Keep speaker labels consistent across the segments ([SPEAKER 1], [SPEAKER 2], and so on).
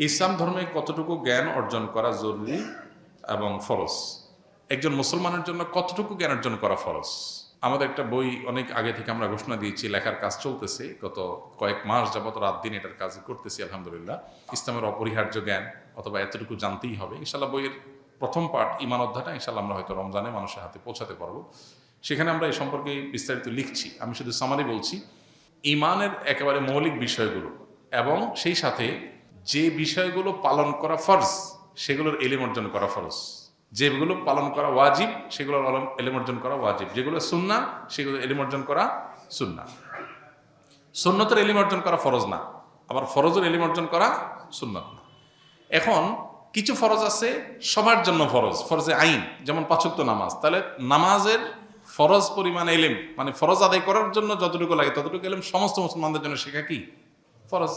[SPEAKER 1] ইসলাম ধর্মে কতটুকু জ্ঞান অর্জন করা জরুরি এবং ফরজ? একজন মুসলমানের জন্য কতটুকু জ্ঞান অর্জন করা ফরজ? আমাদের একটা বই অনেক আগে থেকে আমরা ঘোষণা দিয়েছি, লেখার কাজ চলতেছে, গত কয়েক মাস যাবত রাত দিন এটার কাজ করতেছি আলহামদুলিল্লাহ। ইসলামের অপরিহার্য জ্ঞান অথবা এতটুকু জানতেই হবে। ইনশাল্লাহ বইয়ের প্রথম পার্ট ঈমান অধ্যায়টা ইনশাল্লাহ আমরা হয়তো রমজানে মানুষের হাতে পৌঁছাতে পারবো। সেখানে আমরা এই সম্পর্কে বিস্তারিত লিখছি। আমি শুধু সামারি বলছি, ঈমানের একেবারে মৌলিক বিষয়গুলো এবং সেই সাথে যে বিষয়গুলো পালন করা ফরজ সেগুলোর এলিম অর্জন করা ফরজ, যেগুলো পালন করা ওয়াজিব সেগুলোর এলিম অর্জন করা ওয়াজিব, যেগুলো সুন্নাহ সেগুলো এলিম অর্জন করা সুন্নাহ। সুন্নতের এলিম অর্জন করা ফরজ না, আবার ফরজের এলিম অর্জন করা সুন্নাত না। এখন কিছু ফরজ আছে সবার জন্য ফরজ, ফরজে আইন, যেমন ৫ ওয়াক্ত নামাজ। তাহলে নামাজের ফরজ পরিমাণ এলিম, মানে ফরজ আদায় করার জন্য যতটুকু লাগে ততটুকু এলিম সমস্ত মুসলমানদের জন্য শেখা কি ফরজ।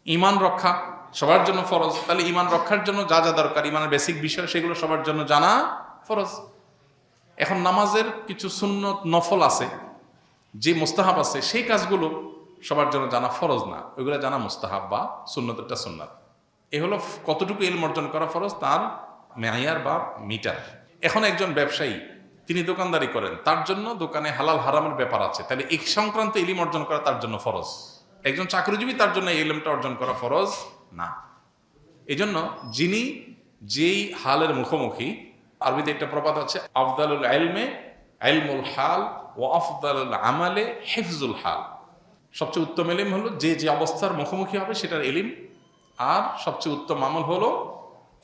[SPEAKER 1] ঈমান রক্ষা সবার জন্য ফরজ, তাহলে ঈমান রক্ষার জন্য যা যা দরকার ঈমানের বেসিক বিষয় সেগুলো সবার জন্য জানা ফরজ। এখন নামাজের কিছু সুন্নত নফল আছে, যে মুস্তাহাব আছে, সেই কাজগুলো সবার জন্য জানা ফরজ না, ওইগুলো জানা মুস্তাহাব বা সুন্নতেরটা সুন্নাত। এ হলো কতটুকু ইলম অর্জন করা ফরজ, তার মেয়ার বা মিটার। এখন একজন ব্যবসায়ী, তিনি দোকানদারি করেন, তার জন্য দোকানে হালাল হারামের ব্যাপার আছে, তাহলে এই সংক্রান্ত ইলম অর্জন করা তার জন্য ফরজ। একজন চাকরিজীবী, তার জন্য এই ইলমটা অর্জন করা ফরজ না। এই জন্য যিনি যেই হালের মুখোমুখি, আরবিতে একটা প্রবাদ আছে, আফদালুল ইলমে ইলমুল হাল ও আফদালুল আমালে হিফজুল হাল। সবচেয়ে উত্তম ইলম হলো যে যে অবস্থার মুখোমুখি হবে সেটার ইলম, আর সবচেয়ে উত্তম আমল হলো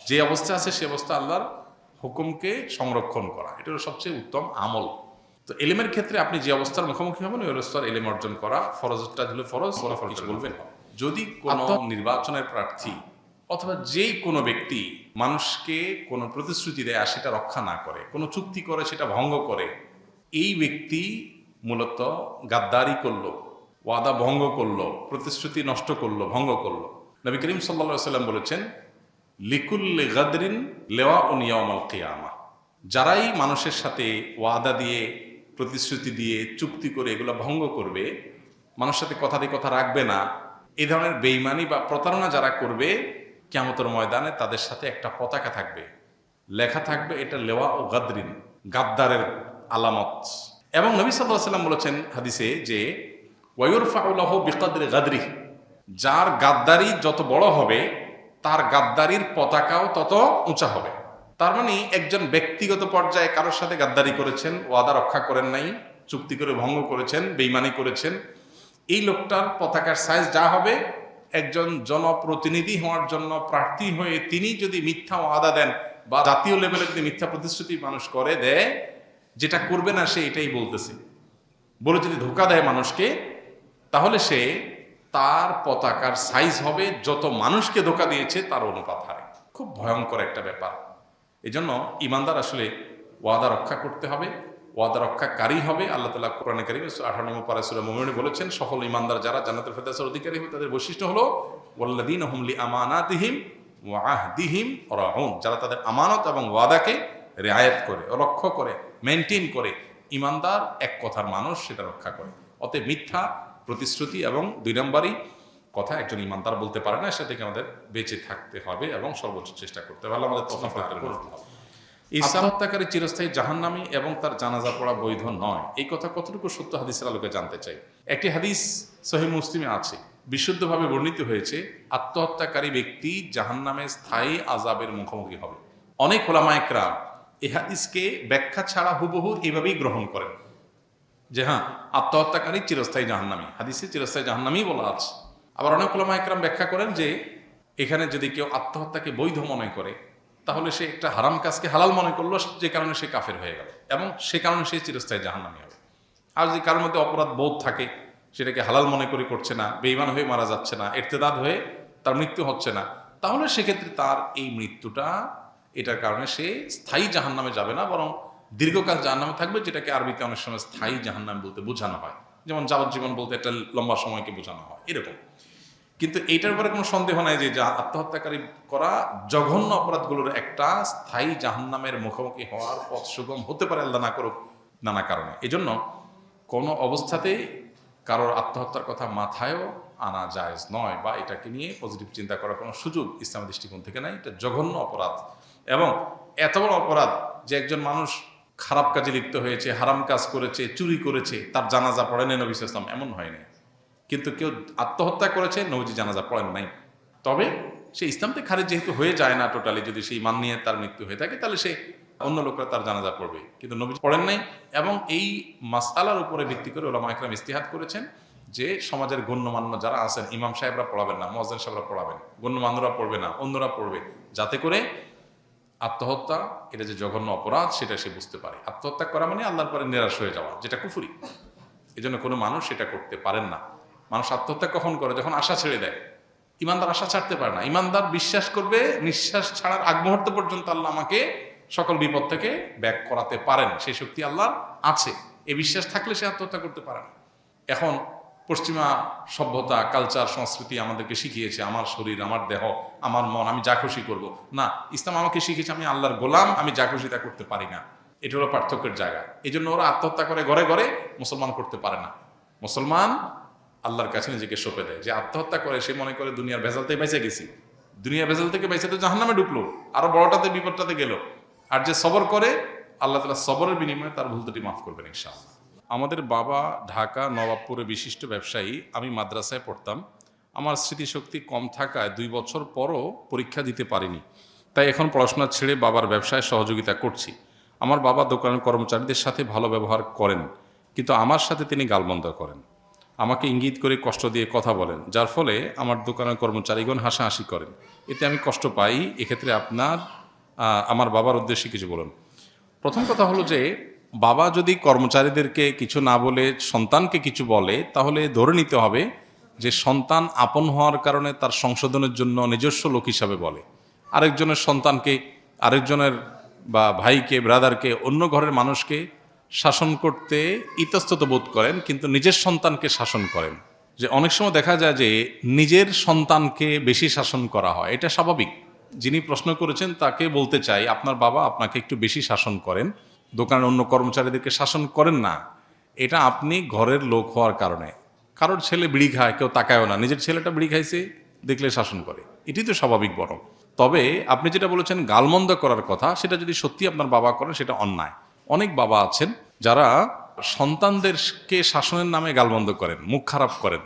[SPEAKER 1] যে অবস্থা আছে সে অবস্থা আল্লাহর হুকুমকে সংরক্ষণ করা, এটা হলো সবচেয়ে উত্তম আমল। তো এলিমের ক্ষেত্রে আপনি যে অবস্থার মুখোমুখি হবেন ওই অবস্থার এলিম অর্জন করা ফরজটা হলো ফরজ, কিছু বলবেন। যদি কোনো নির্বাচনের প্রার্থী অথবা যেই কোনো ব্যক্তি মানুষকে কোনো প্রতিশ্রুতি দেয় আর সেটা রক্ষা না করে, কোনো চুক্তি করে সেটা ভঙ্গ করে, এই ব্যক্তি মূলত গাদ্দারি করলো, ওয়াদা ভঙ্গ করলো, প্রতিশ্রুতি নষ্ট করলো, ভঙ্গ করলো। নবী করিম সাল্লাল্লাহু আলাইহি ওয়াসাল্লাম বলেছেন, লিকুল্লি গাদরিন লিওয়াউন ইয়াউমাল কিয়ামা। যারাই মানুষের সাথে ওয়াদা দিয়ে, প্রতিশ্রুতি দিয়ে, চুক্তি করে এগুলো ভঙ্গ করবে, মানুষের সাথে কথা দিয়ে কথা রাখবে না, এই ধরনের বেঈমানি বা প্রতারণা যারা করবে, কিয়ামতের ময়দানে তাদের সাথে একটা পতাকা থাকবে, লেখা থাকবে এটা লেওয়া ও গাদরিন, গাদ্দারের আলামত। এবং নবী সাল্লাল্লাহু আলাইহি ওয়াসাল্লাম বলেছেন হাদিসে যে ওয়ায়ুরফাউ লাহু বিকদরি গাদরিহি, যার গাদ্দারি যত বড় হবে তার গাদ্দারির পতাকাও তত উঁচা হবে। তার মানে একজন ব্যক্তিগত পর্যায়ে কারোর সাথে গাদ্দারি করেছেন, ওয়াদা রক্ষা করেন নাই, চুক্তি করে ভঙ্গ করেছেন, বেঈমানি করেছেন, এই লোকটার পতাকার সাইজ যা হবে, একজন জনপ্রতিনিধি হওয়ার জন্য প্রার্থী হয়ে তিনি যদি মিথ্যা ওয়াদা দেন বা জাতীয় লেভেলে যদি মিথ্যা প্রতিশ্রুতি মানুষ করে দেয়, যেটা করবে না সে এটাই বলতেছে বলে যদি ধোঁকা দেয় মানুষকে, তাহলে সে তার পতাকার সাইজ হবে যত মানুষকে ধোঁকা দিয়েছে তার অনুপাত হারে। খুব ভয়ঙ্কর একটা ব্যাপার। এই জন্য ইমানদার আসলে ওয়াদা রক্ষা করতে হবে, ওয়াদা রক্ষাকারী হবে। আল্লাহ তাআলা কোরআনে কারীমে 18 নম্বর পারা সূরা মুমিনুনে বলেছেন, সফল ইমানদার যারা জান্নাতুল ফেরদাউসের অধিকারী হবে তাদের বৈশিষ্ট্য হলো ওয়াল্লাযীনা হুম লিআমানাতিহিম ওয়া আহদিহিম রাউন, যারা তাদের আমানত এবং ওয়াদাকে রিআয়াত করে, রক্ষা করে, মেইনটেইন করে। ইমানদার এক কথার মানুষ, সেটা রক্ষা করে। অতএব মিথ্যা প্রতিশ্রুতি এবং 2 নম্বরই কথা একজন ইমানদার বলতে পারে না, সেটা থেকে আমাদের বেঁচে থাকতে হবে এবং সর্বোচ্চ চেষ্টা করতে হবে। আমাদের তৌফিক দান করতে হবে। ইসলাম হত্যাকারী চিরস্থায়ী জাহান্নামী এবং তার জানাজা পড়া বৈধ নয়, এই কথা কতটুকু সত্য হাদিসের আলোকে জানতে চাই। একটি হাদিস সহিহ মুসলিমে আছে, বিশুদ্ধভাবে বর্ণিত হয়েছে, আত্মহত্যাকারী ব্যক্তি জাহান্নামে স্থায়ী আযাবের মুখোমুখি হবে। অনেক উলামায়ে কেরাম এই হাদিসকে ব্যাখ্যা ছাড়া হুবহু এভাবেই গ্রহণ করেন যে হ্যাঁ, আত্মহত্যাকারী চিরস্থায়ী জাহান্নামী, হাদিসে চিরস্থায়ী জাহান্নামী বলা আছে। আবার অনেক উলামায়ে কেরাম ব্যাখ্যা করেন যে এখানে যদি কেউ আত্মহত্যাকে বৈধ মনে করে, তাহলে সে একটা হারাম কাজকে হালাল মনে করলো, যে কারণে সে কাফের হয়ে গেল এবং সে কারণে সে চিরস্থায়ী জাহান্নামী হবে। আর যদি কারোর মধ্যে অপরাধ বোধ থাকে, সেটাকে হালাল মনে করে করছে না, বেঈমান হয়ে মারা যাচ্ছে না, ইরতিদাদ হয়ে তার মৃত্যু হচ্ছে না, তাহলে সেক্ষেত্রে তার এই মৃত্যুটা, এটার কারণে সে স্থায়ী জাহান্নামে যাবে না, বরং দীর্ঘকাল জাহান্নামে থাকবে, যেটাকে আরবিতে অনেক সময় স্থায়ী জাহান্নাম বলতে বোঝানো হয়, যেমন যাবজ্জীবন বলতে একটা লম্বা সময়কে বোঝানো হয়, এরকম। কিন্তু এইটার ব্যাপারে কোনো সন্দেহ নাই যে আত্মহত্যাকারী করা জঘন্য অপরাধগুলোর একটা স্থায়ী জাহান্নামের মুখোমুখি হওয়ার পথ সুগম হতে পারে, আল্লাহ না করুক, নানা কারণে। এজন্য কোনো অবস্থাতেই কারোর আত্মহত্যার কথা মাথায়ও আনা জায়েজ নয়, বা এটাকে নিয়ে পজিটিভ চিন্তা করার কোনো সুযোগ ইসলামের দৃষ্টিকোণ থেকে নাই। এটা জঘন্য অপরাধ, এবং এত বড় অপরাধ যে একজন মানুষ খারাপ কাজে লিপ্ত হয়েছে, হারাম কাজ করেছে, চুরি করেছে, তার জানাজা পড়েন নবী সাল্লাল্লাহু আলাইহি ওয়াসাল্লাম, এমন হয় না। কিন্তু কেউ আত্মহত্যা করেছে, নবীজি জানাজা পড়েন নাই। তবে সে ইসলাম থেকে খারিজ যেহেতু হয়ে যায় না টোটালি, যদি সেই মান নিয়ে তার মৃত্যু হয়ে থাকে, তাহলে সে অন্য লোকরা তার জানাজা পড়বে, কিন্তু নবীজি পড়েন নাই। এবং এই মাসআলার উপরে ভিত্তি করে উলামা ইকরাম ইজতিহাদ করেছেন যে সমাজের গণ্যমান্য যারা আছেন, ইমাম সাহেবরা পড়াবেন না, মুয়াজ্জিন সাহেবরা পড়াবেন, গণ্যমান্যরা পড়বে না, অন্যরা পড়বে, যাতে করে আত্মহত্যা এটা যে জঘন্য অপরাধ সেটা সে বুঝতে পারে। আত্মহত্যা করা মানে আল্লাহর পরে নিরাশ হয়ে যাওয়া, যেটা কুফরি। এই জন্য কোনো মানুষ সেটা করতে পারেন না। মানুষ আত্মহত্যা কখন করে? যখন আশা ছেড়ে দেয়। ইমানদার আশা ছাড়তে পারে না। ইমানদার বিশ্বাস করবে নিঃশ্বাস ছাড়ার আগ মুহূর্ত পর্যন্ত আল্লাহ আমাকে সকল বিপদ থেকে ব্যাক করাতে পারেন, সেই শক্তি আল্লাহর আছে। এই বিশ্বাস থাকলে সে আত্মহত্যা করতে পারে না। এখন পশ্চিমা সভ্যতা, কালচার, সংস্কৃতি আমাদেরকে শিখিয়েছে আমার শরীর, আমার দেহ, আমার মন, আমি যা খুশি করবো। না, ইসলাম আমাকে শিখিয়েছে আমি আল্লাহর গোলাম, আমি যা খুশি তা করতে পারি না। এটা হলো পার্থক্যের জায়গা। এই জন্য ওরা আত্মহত্যা করে ঘরে ঘরে, মুসলমান করতে পারে না। মুসলমান আল্লাহর কাছে নিজেকে সঁপে দেয়। যে আত্মহত্যা করে সে মনে করে দুনিয়ার ভেজালতে বেঁচে গেছি, দুনিয়ার ভেজাল থেকে বেঁচে তো জাহান্নামে ঢুকলো, আরো বড়টাতে বিপদটাতে গেল। আর যে সবর করে, আল্লাহ তাআলা সবরের বিনিময়ে তার ভুল ত্রুটি মাফ করবেন ইনশাআল্লাহ। আমাদের বাবা ঢাকা নবাবপুরে বিশিষ্ট ব্যবসায়ী। আমি মাদ্রাসায় পড়তাম। আমার স্মৃতিশক্তি কম থাকায় 2 বছর পরও পরীক্ষা দিতে পারিনি, তাই এখন পড়াশোনা ছেড়ে বাবার ব্যবসায় সহযোগিতা করছি। আমার বাবা দোকানের কর্মচারীদের সাথে ভালো ব্যবহার করেন, কিন্তু আমার সাথে তিনি গালমন্দ করেন, আমাকে ইঙ্গিত করে কষ্ট দিয়ে কথা বলেন, যার ফলে আমার দোকানের কর্মচারীগণ হাসাহাসি করেন। এতে আমি কষ্ট পাই। এক্ষেত্রে আমার বাবার উদ্দেশ্যে কিছু বলুন। প্রথম কথা হলো যে, বাবা যদি কর্মচারীদেরকে কিছু না বলে সন্তানকে কিছু বলে, তাহলে ধরে নিতে হবে যে সন্তান আপন হওয়ার কারণে তার সংশোধনের জন্য নিজস্ব লোক হিসাবে বলে। আরেকজনের সন্তানকে, আরেকজনের বা ভাইকে, ব্রাদারকে, অন্য ঘরের মানুষকে শাসন করতে ইতস্তত বোধ করেন, কিন্তু নিজের সন্তানকে শাসন করেন। যে অনেক সময় দেখা যায় যে নিজের সন্তানকে বেশি শাসন করা হয়, এটা স্বাভাবিক। যিনি প্রশ্ন করেছেন তাকে বলতে চাই, আপনার বাবা আপনাকে একটু বেশি শাসন করেন, দোকানের অন্য কর্মচারীদেরকে শাসন করেন না। এটা আপনি ঘরের লোক হওয়ার কারণে। কারোর ছেলে বিড়ি খায়, কেউ তাকায়ও না, নিজের ছেলেটা বিড়ি খাইছে দেখলে শাসন করে, এটি তো স্বাভাবিক। বরং তবে আপনি যেটা বলেছেন গালমন্দ করার কথা, সেটা যদি সত্যি আপনার বাবা করেন সেটা অন্যায়। অনেক বাবা আছেন যারা সন্তানদেরকে শাসনের নামে গালমন্দ করেন, মুখ খারাপ করেন,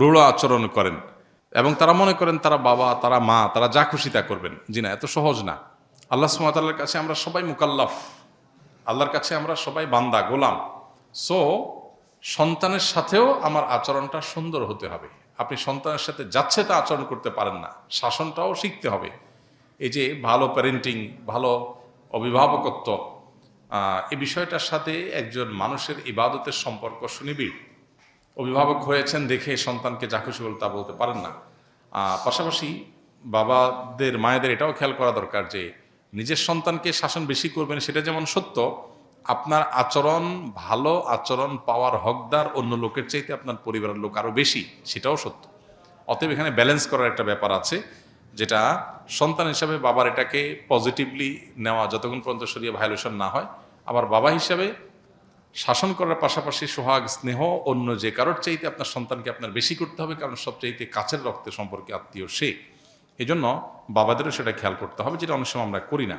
[SPEAKER 1] রূঢ় আচরণ করেন, এবং তারা মনে করেন তারা বাবা, তারা মা, তারা যা খুশি তা করবেন। জি না, এত সহজ না। আল্লাহ সুবহানাহু ওয়া তাআলার কাছে আমরা সবাই মুকাল্লাফ, আল্লাহর কাছে আমরা সবাই বান্দা, গোলাম। সো সন্তানের সাথেও আমার আচরণটা সুন্দর হতে হবে। আপনি সন্তানের সাথে যাচ্ছে তা আচরণ করতে পারেন না, শাসনটাও শিখতে হবে। এই যে ভালো প্যারেন্টিং, ভালো অভিভাবকত্ব, এই বিষয়টার সাথে একজন মানুষের ইবাদতের সম্পর্ক সুনিবিড়। অভিভাবক হয়েছেন দেখে সন্তানকে যা খুশি বলে তা বলতে পারেন না। পাশাপাশি বাবাদের, মায়েদের এটাও খেয়াল করা দরকার যে নিজের সন্তানকে শাসন বেশি করবেন সেটা যেমন সত্য, আপনার আচরণ, ভালো আচরণ পাওয়ার হকদার অন্য লোকের চাইতে আপনার পরিবারের লোক আরও বেশি, সেটাও সত্য। অতএব এখানে ব্যালেন্স করার একটা ব্যাপার আছে, যেটা সন্তান হিসাবে বাবার এটাকে পজিটিভলি নেওয়া যতক্ষণ পর্যন্ত শরীরে ভায়োলেশন না হয়। আবার বাবা হিসাবে শাসন করার পাশাপাশি সোহাগ, স্নেহ অন্য যে কারোর চাইতে আপনার সন্তানকে আপনার বেশি করতে হবে, কারণ সবচাইতে কাছের রক্তের সম্পর্কে আত্মীয় সে। এই জন্য বাবাদেরও সেটা খেয়াল করতে হবে, যেটা অনেক সময় আমরা করি না।